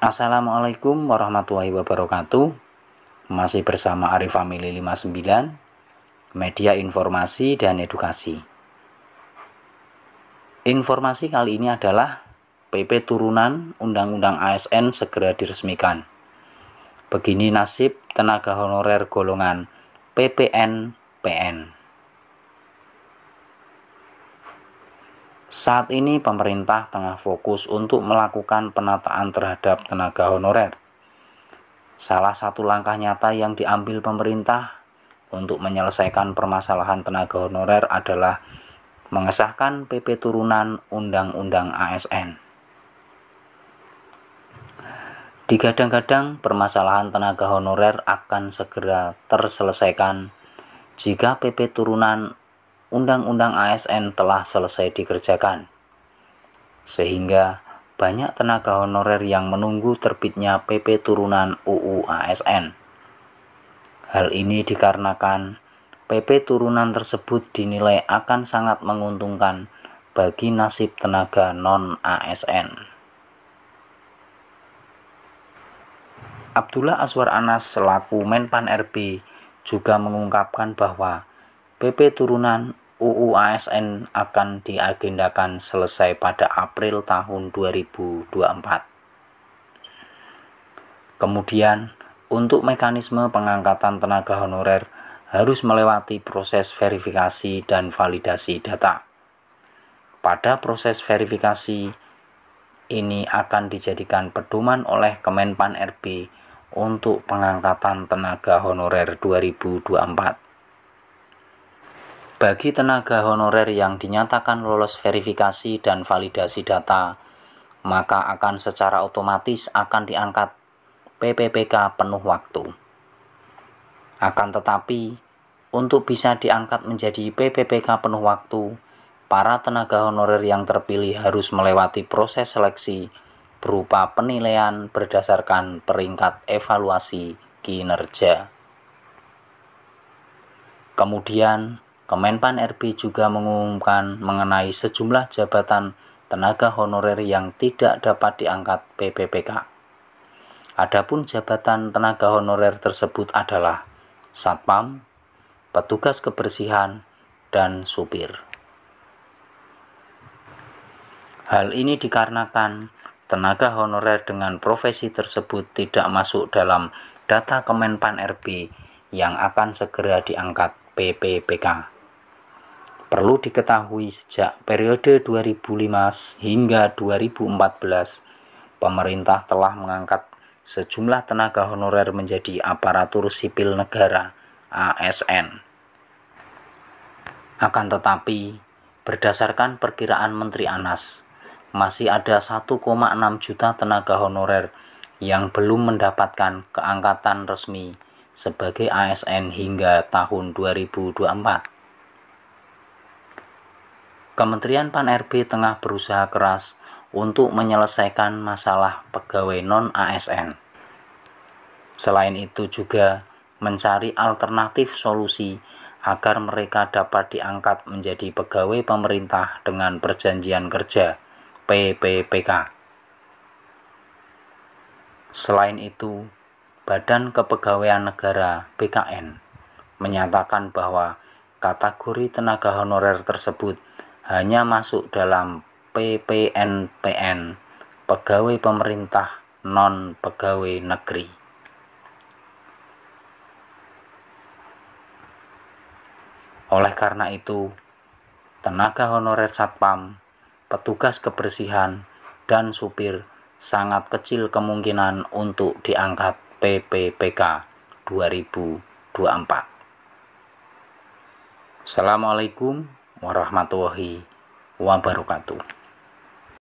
Assalamualaikum warahmatullahi wabarakatuh. Masih bersama Arif Family 59, media informasi dan edukasi. Informasi kali ini adalah PP turunan Undang-Undang ASN segera diresmikan. Begini nasib tenaga honorer golongan PPN-PN. Saat ini pemerintah tengah fokus untuk melakukan penataan terhadap tenaga honorer. Salah satu langkah nyata yang diambil pemerintah untuk menyelesaikan permasalahan tenaga honorer adalah mengesahkan PP turunan Undang-Undang ASN. Digadang-gadang permasalahan tenaga honorer akan segera terselesaikan jika PP turunan Undang-Undang ASN telah selesai dikerjakan, sehingga banyak tenaga honorer yang menunggu terbitnya PP turunan UU ASN. Hal ini dikarenakan PP turunan tersebut dinilai akan sangat menguntungkan bagi nasib tenaga non-ASN. Abdullah Azwar Anas selaku Menpan RB juga mengungkapkan bahwa PP turunan UU ASN akan diagendakan selesai pada April tahun 2024. Kemudian, untuk mekanisme pengangkatan tenaga honorer harus melewati proses verifikasi dan validasi data. Pada proses verifikasi ini akan dijadikan pedoman oleh Kemenpan RB untuk pengangkatan tenaga honorer 2024. Bagi tenaga honorer yang dinyatakan lolos verifikasi dan validasi data, maka akan secara otomatis akan diangkat PPPK penuh waktu. Akan tetapi, untuk bisa diangkat menjadi PPPK penuh waktu, para tenaga honorer yang terpilih harus melewati proses seleksi berupa penilaian berdasarkan peringkat evaluasi kinerja. Kemudian, Kemenpan RB juga mengumumkan mengenai sejumlah jabatan tenaga honorer yang tidak dapat diangkat PPPK. Adapun jabatan tenaga honorer tersebut adalah satpam, petugas kebersihan, dan supir. Hal ini dikarenakan tenaga honorer dengan profesi tersebut tidak masuk dalam data Kemenpan RB yang akan segera diangkat PPPK. Perlu diketahui sejak periode 2005 hingga 2014, pemerintah telah mengangkat sejumlah tenaga honorer menjadi aparatur sipil negara ASN. Akan tetapi, berdasarkan perkiraan Menteri Anas, masih ada 1,6 juta tenaga honorer yang belum mendapatkan keangkatan resmi sebagai ASN hingga tahun 2024. Kementerian Pan-RB tengah berusaha keras untuk menyelesaikan masalah pegawai non-ASN. Selain itu juga mencari alternatif solusi agar mereka dapat diangkat menjadi pegawai pemerintah dengan perjanjian kerja PPPK. Selain itu, Badan Kepegawaian Negara (BKN) menyatakan bahwa kategori tenaga honorer tersebut hanya masuk dalam PPN-PN, pegawai pemerintah non-pegawai negeri. Oleh karena itu, tenaga honorer satpam, petugas kebersihan, dan supir sangat kecil kemungkinan untuk diangkat PPPK 2024. Assalamualaikum warahmatullahi wabarakatuh.